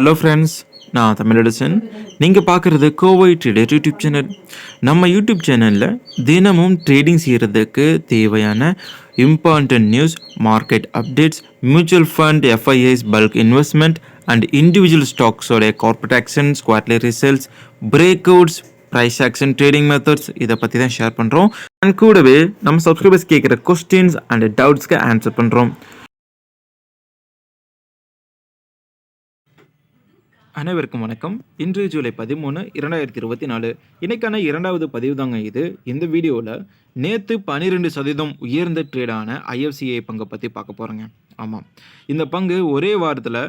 Hello friends, நான் தமிழரசன். நீங்கள் பார்க்குறது கோவை ட்ரேடர் யூடியூப் சேனல். நம்ம யூடியூப் சேனலில் தினமும் ட்ரேடிங் செய்கிறதுக்கு தேவையான important news, market updates, mutual fund, FIIs, bulk investment and individual ஸ்டாக்ஸோடைய corporate action, quarterly results, breakouts, price action, trading methods இதை பற்றி தான் ஷேர் பண்ணுறோம். அண்ட் கூடவே நம்ம சப்ஸ்கிரைபர்ஸ் கேட்குற கொஸ்டின்ஸ் அண்ட் டவுட்ஸ்க்கு ஆன்சர் பண்ணுறோம். அனைவருக்கும் வணக்கம். இன்று ஜூலை 13, 2024 இன்னைக்கான இரண்டாவது பதிவு தாங்க இது. இந்த வீடியோவில் நேற்று 12% உயர்ந்த ட்ரேடான ஐஎஃப்சிஐ பங்கை பற்றி பார்க்க போகிறோங்க. ஆமாம், இந்த பங்கு ஒரே வாரத்தில்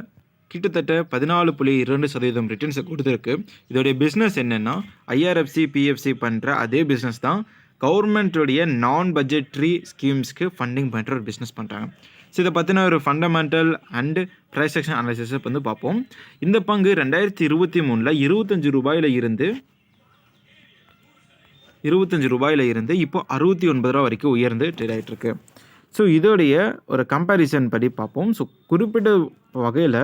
கிட்டத்தட்ட 14.2% ரிட்டர்ன்ஸை கொடுத்துருக்கு. இதோடைய பிஸ்னஸ் என்னென்னா ஐஆர்எஃப்சி, பிஎஃப்சி பண்ணுற அதே பிஸ்னஸ் தான். கவர்மெண்ட்டுடைய நான் பட்ஜெட்ரி ஸ்கீம்ஸ்க்கு ஃபண்டிங் பண்ணுற ஒரு பிஸ்னஸ் பண்ணுறாங்க. ஸோ இதை பற்றின ஒரு ஃபண்டமெண்டல் அண்டு ப்ரைஸ் ஆக்ஷன் அனாலிசிஸை வந்து பார்ப்போம். இந்த பங்கு 2023 25 ரூபாயில் இருந்து இப்போ 69 ரூபா வரைக்கும் உயர்ந்து ட்ரேட் ஆகிட்டுருக்கு. ஸோ இதோடைய ஒரு கம்பேரிசன் படி பார்ப்போம். ஸோ குறிப்பிட்ட வகையில்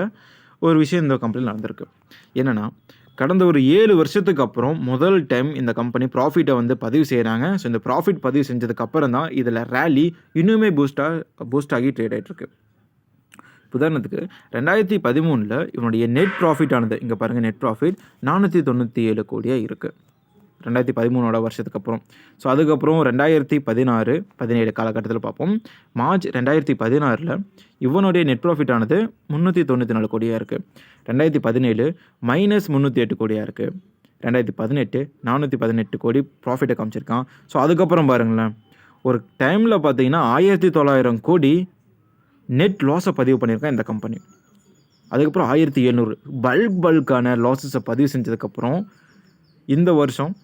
ஒரு விஷயம் இந்த கம்பெனியில் நடந்திருக்கு. என்னென்னா, கடந்த ஒரு 7 வருஷத்துக்கு அப்புறம் முதல் டைம் இந்த கம்பெனி ப்ராஃபிட்டை வந்து பதிவு செய்கிறாங்க. ஸோ இந்த ப்ராஃபிட் பதிவு செஞ்சதுக்கப்புறம் தான் இதில் ரேலி இன்னுமே பூஸ்ட் ஆகி ட்ரேட் ஆகிட்டுருக்கு. உதாரணத்துக்கு 2013 இவனுடைய நெட் ப்ராஃபிட் ஆனது, இங்கே பாருங்கள், நெட் ப்ராஃபிட் 497 கோடியாக இருக்குது 2013 வருஷத்துக்கு அப்புறம். ஸோ அதுக்கப்புறம் 2016, 17 காலகட்டத்தில் பார்ப்போம். மார்ச் 2016 இவனுடைய நெட் ப்ராஃபிட் ஆனது 394 கோடியாக இருக்குது. 2017 -308 கோடியாக இருக்குது. 2018 418 கோடி ப்ராஃபிட்டை காமிச்சிருக்கான். ஸோ அதுக்கப்புறம் பாருங்களேன், ஒரு டைமில் பார்த்தீங்கன்னா 1900 கோடி நெட் லாஸை பதிவு பண்ணியிருக்கான் இந்த கம்பெனி. அதுக்கப்புறம் 1700 பல்கான லாஸஸை பதிவு செஞ்சதுக்கப்புறம் இந்த வருஷம்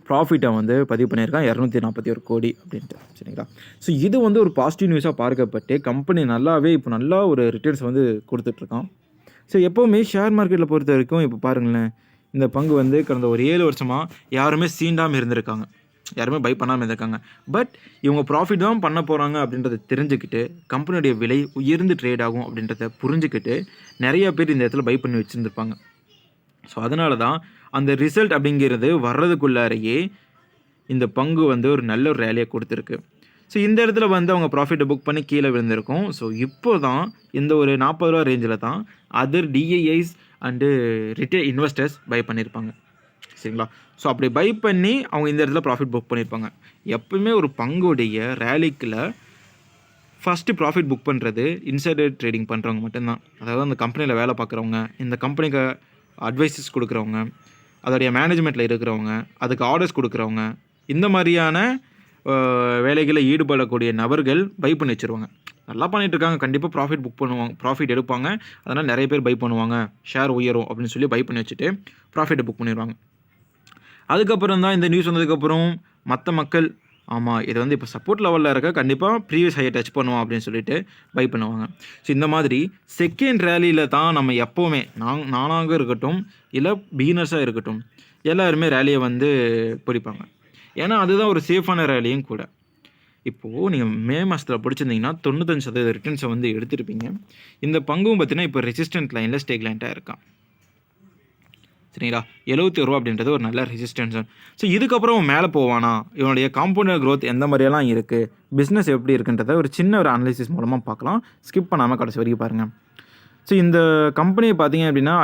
ப்ராஃபிட்டை வந்து பதிவு பண்ணியிருக்கான் 241 கோடி அப்படின்ட்டு. சரிங்களா? ஸோ இது வந்து ஒரு பாசிட்டிவ் நியூஸாக பார்க்கப்பட்டு கம்பெனி இப்போ நல்லா ஒரு ரிட்டர்ன்ஸ் வந்து கொடுத்துட்ருக்கான். ஸோ எப்போவுமே ஷேர் மார்க்கெட்டில் பொறுத்த வரைக்கும் இப்போ பாருங்களேன், இந்த பங்கு வந்து கடந்த ஒரு 7 வருஷமாக யாருமே சீண்டாமல் இருந்திருக்காங்க, யாருமே பை பண்ணாமல் இருந்திருக்காங்க. பட் இவங்க ப்ராஃபிட் தான் பண்ண போகிறாங்க அப்படின்றத தெரிஞ்சுக்கிட்டு, கம்பெனியுடைய விலை உயர்ந்து ட்ரேட் ஆகும் அப்படின்றத புரிஞ்சுக்கிட்டு நிறைய பேர் இந்த இடத்துல பை பண்ணி வச்சுருந்துருப்பாங்க. ஸோ அதனால தான் அந்த ரிசல்ட் அப்படிங்கிறது வர்றதுக்குள்ளாரையே இந்த பங்கு வந்து ஒரு நல்ல ஒரு ரேலியை கொடுத்துருக்கு. ஸோ இந்த இடத்துல வந்து அவங்க ப்ராஃபிட்டை புக் பண்ணி கீழே விழுந்திருக்கும். ஸோ இப்போ தான் இந்த ஒரு 40 ரூபா ரேஞ்சில் தான் other DIIs and retail investors buy பண்ணியிருப்பாங்க. சரிங்களா? ஸோ அப்படி பை பண்ணி அவங்க இந்த இடத்துல ப்ராஃபிட் புக் பண்ணியிருப்பாங்க. எப்பவுமே ஒரு பங்குடைய ரேலிக்கில் ஃபஸ்ட்டு ப்ராஃபிட் புக் பண்ணுறது இன்சைடர் ட்ரேடிங் பண்ணுறவங்க மட்டும்தான். அதாவது அந்த கம்பெனியில் வேலை பார்க்குறவங்க, இந்த கம்பெனிக்கு அட்வைசஸ் கொடுக்குறவங்க, அதோடைய மேனேஜ்மெண்ட்டில் இருக்கிறவங்க, அதுக்கு ஆர்டர்ஸ் கொடுக்குறவங்க, இந்த மாதிரியான வேலைகளில் ஈடுபடக்கூடிய நபர்கள் பை பண்ணி வச்சுருவாங்க. நல்லா பண்ணிகிட்ருக்காங்க, கண்டிப்பாக ப்ராஃபிட் புக் பண்ணுவாங்க, ப்ராஃபிட் எடுப்பாங்க. அதனால் நிறைய பேர் பை பண்ணுவாங்க, ஷேர் உயரும் அப்படின்னு சொல்லி பை பண்ணி வச்சுட்டு ப்ராஃபிட்டை புக் பண்ணிடுவாங்க. அதுக்கப்புறம் தான் இந்த நியூஸ் வந்ததுக்கப்புறம் மற்ற மக்கள், ஆமாம் இது வந்து இப்போ சப்போர்ட் லெவலில் இருக்க, கண்டிப்பாக ப்ரீவியஸ் ஹையை டச் பண்ணுவோம் அப்படின்னு சொல்லிட்டு பை பண்ணுவாங்க. ஸோ இந்த மாதிரி செகண்ட் ரேலியில் தான் நம்ம எப்போவுமே நானாக இருக்கட்டும் இல்லை பிகினர்ஸாக இருக்கட்டும் எல்லாருமே ரேலியை வந்து பிடிப்பாங்க. ஏன்னா அதுதான் ஒரு சேஃபான ரேலியும் கூட. இப்போது நீங்கள் மே மாதத்தில் பிடிச்சிருந்தீங்கன்னா 95% ரிட்டர்ன்ஸை வந்து எடுத்துருப்பீங்க. இந்த பங்கும் பார்த்தீங்கன்னா இப்போ ரெசிஸ்டன்ட் லைனில் ஸ்டேக்லைண்ட்டாக இருக்கான். சரிங்களா? 71 ரூபா அப்படின்றது ஒரு நல்ல ரெசிஸ்டன்ஸ். ஸோ இதுக்கப்புறம் மேலே போவானா, இவனுடைய காம்பவுண்டர் க்ரோத் எந்த மாதிரியெல்லாம் இருக்குது, பிஸ்னஸ் எப்படி இருக்குன்றதை ஒரு சின்ன ஒரு அனாலிசிஸ் மூலமாக பார்க்கலாம். ஸ்கிப் பண்ணாமல் கடைசி வரைக்கும் பாருங்கள். ஸோ இந்த கம்பெனியை பார்த்தீங்க அப்படின்னா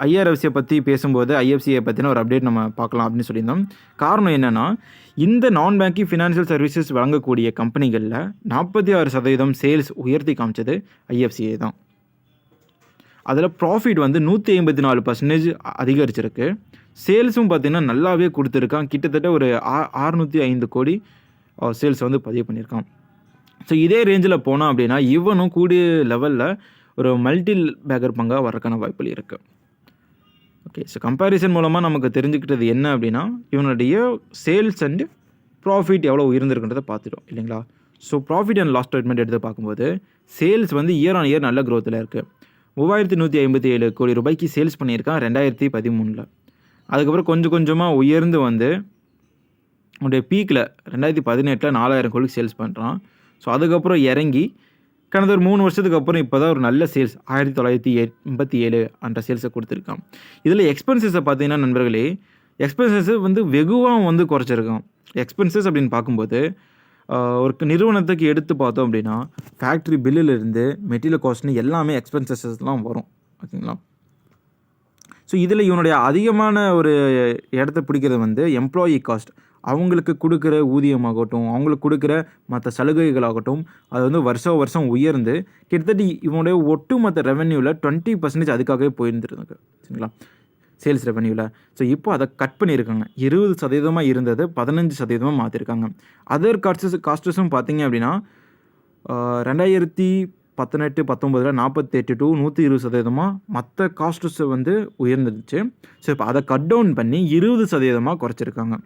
ஐஆர்எஃப்சியை பற்றி பேசும்போது ஐஎஃப்சியை பற்றின ஒரு அப்டேட் நம்ம பார்க்கலாம் அப்படின்னு சொல்லியிருந்தோம். காரணம் என்னென்னா, இந்த நான் பேங்கிங் ஃபினான்ஷியல் சர்வீசஸ் வழங்கக்கூடிய கம்பெனிகளில் 46% சேல்ஸ் உயர்த்தி காமிச்சது ஐஎஃப்சிஐ தான். அதில் ப்ராஃபிட் வந்து 154% அதிகரிச்சிருக்கு. சேல்ஸும் பார்த்திங்கன்னா நல்லாவே கொடுத்துருக்கான். கிட்டத்தட்ட ஒரு 605 கோடி சேல்ஸ் வந்து பதிவு பண்ணியிருக்கான். ஸோ இதே ரேஞ்சில் போனோம் அப்படின்னா இவனும் கூடிய லெவலில் ஒரு மல்டி பேக்கர் பங்காக வரக்கான வாய்ப்புகள் இருக்குது. ஓகே, ஸோ கம்பேரிசன் மூலமாக நமக்கு தெரிஞ்சுக்கிட்டது என்ன அப்படின்னா, இவனுடைய சேல்ஸ் அண்டு ப்ராஃபிட் எவ்வளோ உயர்ந்திருக்குன்றதை பார்த்துட்டோம் இல்லைங்களா? So profit and loss statement எடுத்து பார்க்கும்போது சேல்ஸ் வந்து இயர் ஆன் இயர் நல்ல க்ரோத்தில் இருக்குது. 3157 கோடி ரூபாய்க்கு சேல்ஸ் பண்ணியிருக்கான் 2013. அதுக்கப்புறம் கொஞ்சம் கொஞ்சமாக உயர்ந்து வந்து உடைய பீக்கில் 2018 4000 கோடிக்கு சேல்ஸ் பண்ணுறான். ஸோ அதுக்கப்புறம் இறங்கி கடந்த ஒரு 3 வருஷத்துக்கு அப்புறம் இப்போ தான் ஒரு நல்ல சேல்ஸ் 1987 என்ற சேல்ஸை கொடுத்துருக்கான். இதில் எக்ஸ்பென்சஸை பார்த்தீங்கன்னா நண்பர்களே, எக்ஸ்பென்சஸ் வந்து வெகுவாக வந்து குறைச்சிருக்கான். எக்ஸ்பென்சஸ் அப்படின்னு பார்க்கும்போது ஒரு நிறுவனத்துக்கு எடுத்து பார்த்தோம் அப்படின்னா ஃபேக்ட்ரி பில்லிலிருந்து மெட்டீரியல் காஸ்ட்னு எல்லாமே எக்ஸ்பென்சஸஸ்லாம் வரும். ஓகேங்களா? ஸோ இதில் இவனுடைய அதிகமான ஒரு இடத்த பிடிக்கிறது வந்து எம்ப்ளாயி காஸ்ட். அவங்களுக்கு கொடுக்குற ஊதியமாகட்டும், அவங்களுக்கு கொடுக்குற மற்ற சலுகைகளாகட்டும், அது வந்து வருஷம் வருஷம் உயர்ந்து கிட்டத்தட்ட இவனுடைய ஒட்டுமொத்த ரெவென்யூவில் 20% அதுக்காகவே போயிருந்துருக்கு. சரிங்களா? சேல்ஸ் ரெவென்யூவில். ஸோ இப்போ அதை கட் பண்ணியிருக்காங்க. 20% இருந்தது 15% மாற்றிருக்காங்க. அதர் காஸ்டஸும் பார்த்தீங்க அப்படின்னா 2018, 19 48 to 120% மற்ற காஸ்டஸ் வந்து உயர்ந்துருச்சு. ஸோ இப்போ அதை கட் டவுன் பண்ணி 20% குறைச்சிருக்காங்க.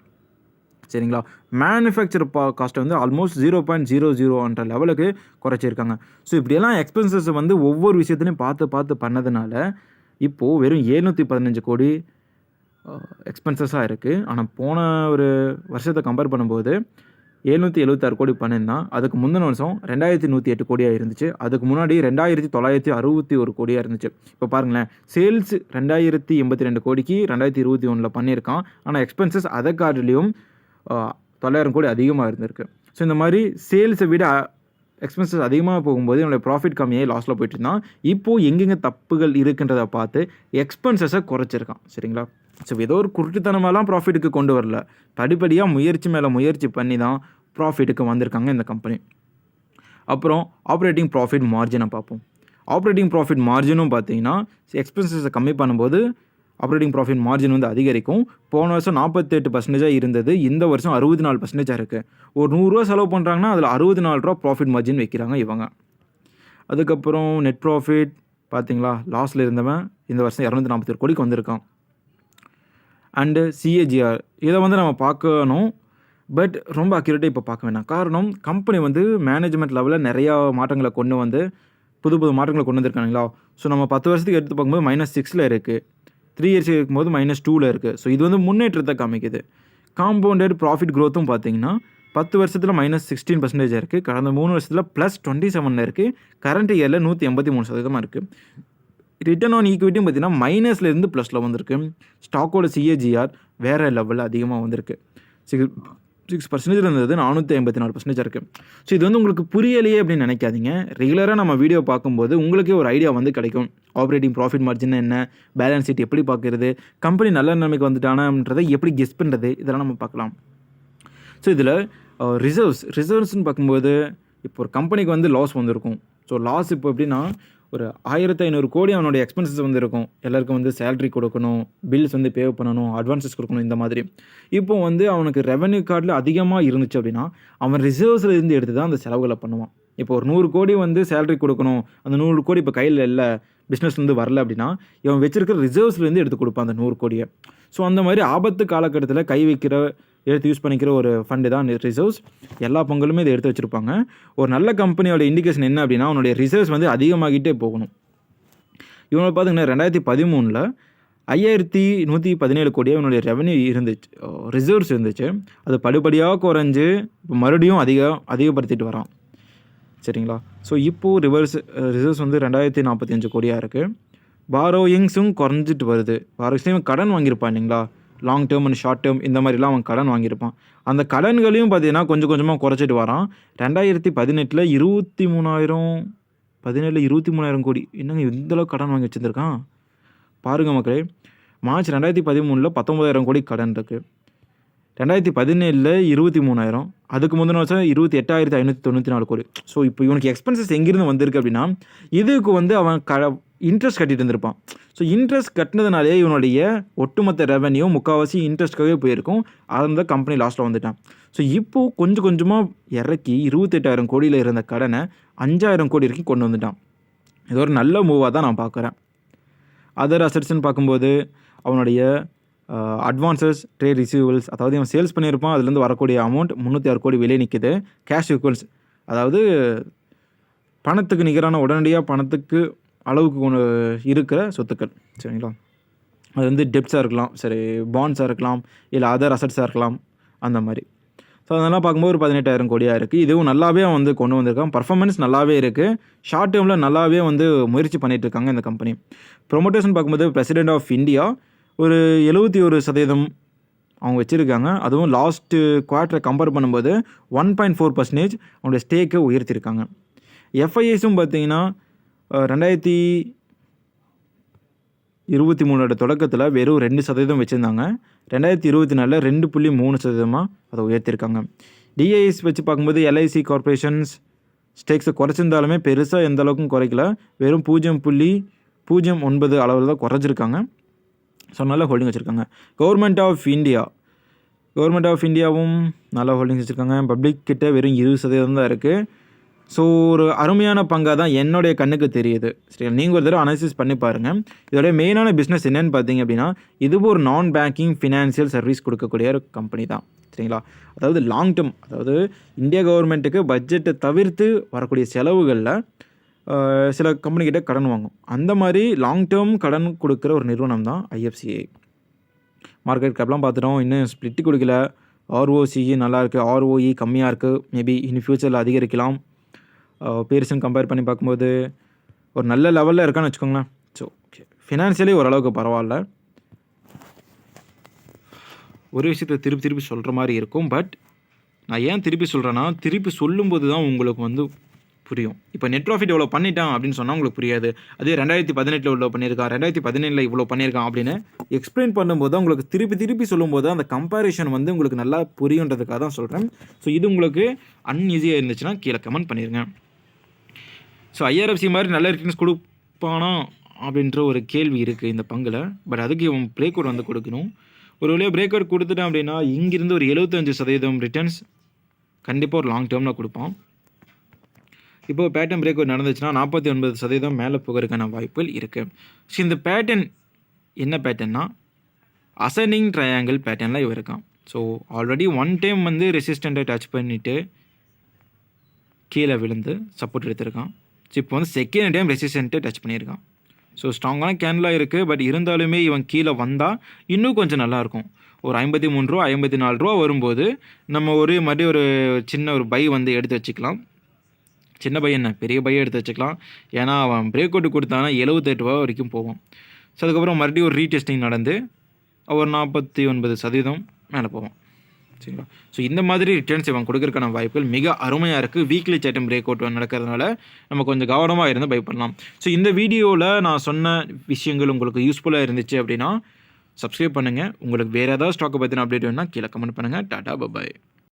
சரிங்களா? மேனுஃபேக்சர் காஸ்ட்டை வந்து ஆல்மோஸ்ட் 0.00 லெவலுக்கு குறைச்சிருக்காங்க. ஸோ இப்படியெல்லாம் எக்ஸ்பென்சஸ் வந்து ஒவ்வொரு விஷயத்துலையும் பார்த்து பண்ணதுனால இப்போது வெறும் 715 கோடி எக்ஸ்பென்சஸாக இருக்குது. ஆனால் போன ஒரு வருஷத்தை கம்பேர் பண்ணும்போது 776 கோடி பண்ணியிருந்தான். அதுக்கு முந்தின வருஷம் 2108 கோடியாக இருந்துச்சு. அதுக்கு முன்னாடி 2961 கோடியாக இருந்துச்சு. இப்போ பாருங்களேன், சேல்ஸ் 2082 கோடிக்கு 2021 பண்ணியிருக்கான். ஆனால் எக்ஸ்பென்சஸ் அதை காட்டிலையும் 900 கோடி அதிகமாக இருந்திருக்கு. ஸோ இந்த மாதிரி சேல்ஸை விட எக்ஸ்பென்சஸ் அதிகமாக போகும்போது என்னுடைய ப்ராஃபிட் கம்மியாகி லாஸில் போயிட்டு இருந்தான். இப்போது எங்கெங்கே தப்புகள் இருக்குன்றதை பார்த்து எக்ஸ்பென்சஸை குறைச்சிருக்கான். சரிங்களா? ஸோ ஏதோ ஒரு குருட்டுத்தனமெல்லாம் ப்ராஃபிட்டுக்கு கொண்டு வரல. படிப்படியாக முயற்சி மேலே முயற்சி பண்ணி தான் ப்ராஃபிட்டுக்கு வந்திருக்காங்க இந்த கம்பெனி. அப்புறம் ஆப்ரேட்டிங் ப்ராஃபிட் மார்ஜினை பார்ப்போம். ஆப்ரேட்டிங் ப்ராஃபிட் மார்ஜினும் பார்த்தீங்கன்னா எக்ஸ்பென்சஸை கம்மி பண்ணும்போது ஆப்ரேட்டிங் ப்ராஃபிட் மார்ஜின் வந்து அதிகரிக்கும். போன வருஷம் 48% இருந்தது, இந்த வருஷம் 64% இருக்குது. ஒரு 100 ரூபா செலவு பண்ணுறாங்கன்னா அதில் 64 ரூபா ப்ராஃபிட் மார்ஜின் வைக்கிறாங்க இவங்க. அதுக்கப்புறம் நெட் ப்ராஃபிட் பார்த்தீங்களா, லாஸில் இருந்தவன் இந்த வருஷம் 241 கோடிக்கு வந்திருக்கான். அண்டு சிஏஜிஆர் இதை வந்து நம்ம பார்க்கணும், பட் ரொம்ப அக்யூரேட்டாக இப்போ பார்க்க வேண்டாம். காரணம், கம்பெனி வந்து மேனேஜ்மெண்ட் லெவலில் நிறையா மாற்றங்களை கொண்டு வந்து புது மாற்றங்களை கொண்டு வந்திருக்காங்களா. ஸோ நம்ம 10 வருஷத்துக்கு எடுத்து பார்க்கும்போது -6 இருக்குது, 3 இயர்ஸ் இருக்கும்போது -2 இருக்குது. ஸோ இது வந்து முன்னேற்றத்தை காமிக்குது. காம்பவுண்டட் ப்ராஃபிட் க்ரோத்தும் பார்த்தீங்கன்னா 10 வருஷத்தில் -16% இருக்குது, கடந்த 3 வருஷத்தில் +27 இருக்குது, கரண்ட் இயரில் 183% இருக்குது. ரிட்டர்ன் ஆன் ஈக்விட்டியும் பார்த்தீங்கன்னா மைனஸ்லேருந்து ப்ளஸில் வந்திருக்கு. ஸ்டாக்கோட சிஏஜிஆர் வேறு லெவலில் அதிகமாக வந்திருக்கு. 6% இருந்தது 454% இருக்குது. ஸோ இது வந்து உங்களுக்கு புரியலையே அப்படின்னு நினைக்காதீங்க. ரெகுலராக நம்ம வீடியோ பார்க்கும்போது உங்களுக்கே ஒரு ஐடியா வந்து கிடைக்கும். ஆப்ரேட்டிங் ப்ராஃபிட் மார்ஜின் என்ன, பேலன்ஸ் ஷீட் எப்படி பார்க்குறது, கம்பெனி நல்ல நிலைமைக்கு வந்துட்டானன்றதை எப்படி கெஸ் பண்ணுறது, இதெல்லாம் நம்ம பார்க்கலாம். ஸோ இதில் ரிசர்வ்ஸ்ன்னு பார்க்கும்போது இப்போ ஒரு கம்பெனிக்கு வந்து லாஸ் வந்திருக்கும். ஸோ லாஸ் இப்போ எப்படின்னா ஒரு 1500 கோடி அவனுடைய எக்ஸ்பென்சஸ் வந்து இருக்கும். எல்லாருக்கும் வந்து சேலரி கொடுக்கணும், பில்ஸ் வந்து பே பண்ணணும், அட்வான்ஸஸ் கொடுக்கணும், இந்த மாதிரி. இப்போ வந்து அவனுக்கு ரெவென்யூ கார்டில் அதிகமாக இருந்துச்சு அப்படின்னா அவன் ரிசர்வ்ஸில் இருந்து எடுத்து தான் அந்த செலவுகளை பண்ணுவான். இப்போ ஒரு 100 கோடி வந்து சேலரி கொடுக்கணும், அந்த 100 கோடி இப்போ கையில் இல்லை, பிஸ்னஸ்லேருந்து வரல அப்படின்னா இவன் வச்சிருக்கிற ரிசர்வ்ஸ்லேருந்து எடுத்து கொடுப்பான் அந்த 100 கோடியை. ஸோ அந்த மாதிரி ஆபத்து காலகட்டத்தில் கை வைக்கிற எடுத்து யூஸ் பண்ணிக்கிற ஒரு ஃபண்டு தான் ரிசர்வ்ஸ். எல்லா பங்களுமே இதை எடுத்து வச்சுருப்பாங்க. ஒரு நல்ல கம்பெனியோட இண்டிகேஷன் என்ன அப்படின்னா அவனுடைய ரிசர்வ்ஸ் வந்து அதிகமாகிட்டே போகணும். இவனை பார்த்தீங்கன்னா 2013 5117 கோடியாக இவனுடைய ரெவன்யூ இருந்துச்சு, ரிசர்வ்ஸ் இருந்துச்சு. அது படிப்படியாக குறைஞ்சு இப்போ மறுபடியும் அதிகப்படுத்திட்டு வரான். சரிங்களா? ஸோ இப்போது ரிசர்வ்ஸ் வந்து 2045 கோடியாக இருக்குது. பாரோயிங்ஸும் குறைஞ்சிட்டு வருது. பாரோயிங்ஸ்லையும் கடன் வாங்கியிருப்பான் இல்லைங்களா, long term and short term இந்த மாதிரிலாம் அவன் கடன் வாங்கியிருப்பான். அந்த கடன்களையும் பார்த்தீங்கன்னா கொஞ்சம் கொஞ்சமாக குறைச்சிட்டு வரான். 2018 23,000 கோடி. என்னங்க இந்தளவுக்கு கடன் வாங்கி வச்சுருந்துருக்கான் பாருங்கள் மக்களே. மார்ச் 2013 19,000 கோடி கடன் இருக்குது. 2017 23,000, அதுக்கு முந்தின வருஷம் 28,594 கோடி. ஸோ இப்போ இவனுக்கு எக்ஸ்பென்சஸ் எங்கேருந்து வந்திருக்கு அப்படின்னா இதுக்கு வந்து அவன் இன்ட்ரெஸ்ட் கட்டிட்டு இருந்திருப்பான். ஸோ இன்ட்ரெஸ்ட் கட்டினதுனாலே இவனுடைய ஒட்டுமொத்த ரெவன்யூ முக்கால்வாசி இன்ட்ரெஸ்ட்காகவே போயிருக்கும். அந்த கம்பெனி லாஸ்ட்டில் வந்துட்டான். ஸோ இப்போது கொஞ்சம் கொஞ்சமாக இறக்கி 28,000 கோடியில் இருந்த கடனை 5,000 கோடி வரைக்கும் கொண்டு வந்துட்டான். இது ஒரு நல்ல மூவாக தான் நான் பார்க்குறேன். அதர் அசட்ஸ்ன்னு பார்க்கும்போது அவனுடைய அட்வான்சஸ், ட்ரேட் ரிசீவபிள்ஸ், அதாவது அவன் சேல்ஸ் பண்ணியிருப்பான், அதுலேருந்து வரக்கூடிய அமௌண்ட் 306 கோடி வெளியே நிற்குது. கேஷ் ஈக்குவல்ஸ், அதாவது பணத்துக்கு நிகரான உடனடியாக பணத்துக்கு அளவுக்கு இருக்கிற சொத்துக்கள். சரிங்களா? அது வந்து டெப்ஸாக இருக்கலாம், சரி பாண்ட்ஸாக இருக்கலாம், இல்லை அதர் அசட்ஸாக இருக்கலாம், அந்த மாதிரி. ஸோ அதெல்லாம் பார்க்கும்போது ஒரு 18,000 கோடியாக இருக்குது. இதுவும் நல்லாவே வந்து கொண்டு வந்திருக்கான். பர்ஃபார்மன்ஸ் நல்லாவே இருக்குது. ஷார்ட் டேர்மில் நல்லாவே வந்து முயற்சி பண்ணிகிட்டு இருக்காங்க இந்த கம்பெனி. ப்ரொமோட்டர்ஸ்னு பார்க்கும்போது பிரசிடென்ட் ஆஃப் இந்தியா ஒரு 71% அவங்க வச்சுருக்காங்க. அதுவும் லாஸ்ட்டு குவார்ட்டரை கம்பேர் பண்ணும்போது 1.4% அவங்களுடைய ஸ்டேக்கை உயர்த்தியிருக்காங்க. எஃப்ஐஎஸும் பார்த்தீங்கன்னா 2023 தொடக்கத்தில் வெறும் 2% வச்சுருந்தாங்க. 2024 2.3% அதை உயர்த்தியிருக்காங்க. டிஐஎஸ் வச்சு பார்க்கும்போது எல்ஐசி கார்பரேஷன்ஸ் ஸ்டேக்ஸை குறைச்சிருந்தாலுமே பெருசாக எந்த அளவுக்கும் குறைக்கல. வெறும் 0.09 அளவில் தான் குறைஞ்சிருக்காங்க. ஸோ நல்ல ஹோல்டிங் வச்சுருக்காங்க. கவர்மெண்ட் ஆஃப் இந்தியாவும் நல்ல ஹோல்டிங்ஸ் வச்சுருக்காங்க. பப்ளிக் கிட்ட வெறும் 20% தான் இருக்குது. ஸோ ஒரு அருமையான பங்காக தான் என்னுடைய கண்ணுக்கு தெரியுது. சரி, நீங்கள் ஒரு தடவை அனாலிசிஸ் பண்ணி பாருங்கள். இதோடைய மெயினான பிஸ்னஸ் என்னென்னு பார்த்தீங்க அப்படின்னா, இது ஒரு நான் பேங்கிங் ஃபினான்ஷியல் சர்வீஸ் கொடுக்கக்கூடிய ஒரு கம்பெனி தான். சரிங்களா? அதாவது லாங் டேர்ம், அதாவது இந்தியா கவர்மெண்ட்டுக்கு பட்ஜெட்டை தவிர்த்து வரக்கூடிய செலவுகளில் சில கம்பெனிக்கிட்ட கடன் வாங்கும். அந்த மாதிரி லாங் டேர்ம் கடன் கொடுக்குற ஒரு நிறுவனம் தான் ஐஎஃப்சிஐ. மார்க்கெட் கேப்லாம் பார்த்துட்டோம். இன்னும் ஸ்ப்ளிட்டு கொடுக்கல. ஆர்ஓசிஇ நல்லாயிருக்கு, ஆர்ஓஇ கம்மியாக இருக்குது. மேபி இன் ஃப்யூச்சரில் அதிகரிக்கலாம். பேர்ஸும் கம்பேர் பண்ணி பார்க்கும்போது ஒரு நல்ல லெவலில் இருக்கான்னு வச்சுக்கோங்களேன். ஸோ ஓகே, ஃபினான்ஷியலி ஓரளவுக்கு பரவாயில்ல. ஒரு விஷயத்தை திருப்பி சொல்கிற மாதிரி இருக்கும். பட் நான் ஏன் திருப்பி சொல்கிறேன்னா, திருப்பி சொல்லும்போது தான் உங்களுக்கு வந்து புரியும். இப்போ நெட் ப்ராஃபிட் இவ்வளோ பண்ணிட்டான் அப்படின்னு சொன்னால் உங்களுக்கு புரியாது. அதே 2018 இவ்வளோ பண்ணியிருக்கான், 2017 இவ்வளோ பண்ணியிருக்கான் அப்படின்னு எக்ஸ்பிளைன் பண்ணும்போது தான் உங்களுக்கு திருப்பி சொல்லும்போது அந்த கம்பேரிஷன் வந்து உங்களுக்கு நல்லா புரியுன்றதுக்காக தான் சொல்கிறேன். ஸோ இது உங்களுக்கு அன்ஈஸியாக இருந்துச்சுன்னா கீழே கமெண்ட் பண்ணிடுங்க. ஸோ ஐஆர்எஃப்சி மாதிரி நல்ல ரிட்டர்ன்ஸ் கொடுப்பானா அப்படின்ற ஒரு கேள்வி இருக்குது இந்த பங்கில். பட் அதுக்கு இவன் பிரேக் அவுட் வந்து கொடுக்கணும். ஒரு வழியாக பிரேக் அவுட் கொடுத்துட்டான் அப்படின்னா இங்கிருந்து ஒரு 75% ரிட்டர்ன்ஸ் கண்டிப்பாக ஒரு லாங் டேர்மில் கொடுப்பான். இப்போ பேட்டர்ன் பிரேக் அவுட் நடந்துச்சுன்னா 49% மேலே போகிறதுக்கான வாய்ப்புகள் இருக்குது. ஸோ இந்த பேட்டர்ன் என்ன பேட்டர்னா அசெண்டிங் ட்ரையாங்கிள் பேட்டர்னில் இவன் இருக்கான். ஸோ ஆல்ரெடி ஒன் டைம் வந்து ரெசிஸ்டண்ட்டை டச் பண்ணிவிட்டு கீழே விழுந்து சப்போர்ட் எடுத்திருக்கான். ஸோ இப்போ வந்து செகண்ட் டைம் ரெசிஸ்டண்ட்டை டச் பண்ணியிருக்கான். ஸோ ஸ்ட்ராங்கான கேண்டிலாக இருக்குது. பட் இருந்தாலுமே இவன் கீழே வந்தால் இன்னும் கொஞ்சம் நல்லாயிருக்கும். ஒரு 53 ரூபா 54 ரூபா வரும்போது நம்ம மறுபடியும் ஒரு சின்ன ஒரு பை வந்து எடுத்து வச்சுக்கலாம். சின்ன பை என்ன, பெரிய பையை எடுத்து வச்சுக்கலாம். ஏன்னா அவன் பிரேக் அவுட் கொடுத்தானா 78 ரூபா வரைக்கும் போகும். ஸோ அதுக்கப்புறம் மறுபடியும் ஒரு ரீடெஸ்டிங் நடந்து ஒரு 49% மேலே போவோம். சரிங்களா? ஸோ இந்த மாதிரி ரிட்டர்ன்ஸ் இவன் கொடுக்கறதுக்கான வாய்ப்புகள் மிக அருமையாக இருக்குது. வீக்லி சார்ட்டும் பிரேக் அவுட் நடக்கிறதுனால நம்ம கொஞ்சம் கவனமாக இருந்து பை பண்ணலாம். ஸோ இந்த வீடியோவில் நான் சொன்ன விஷயங்கள் உங்களுக்கு யூஸ்ஃபுல்லாக இருந்துச்சு அப்படின்னா சப்ஸ்கிரைப் பண்ணுங்கள். உங்களுக்கு வேறு ஏதாவது ஸ்டாக்கை பற்றின அப்டேட் வேணுன்னா கீழே கமெண்ட் பண்ணுங்கள். டாடா பபாய்.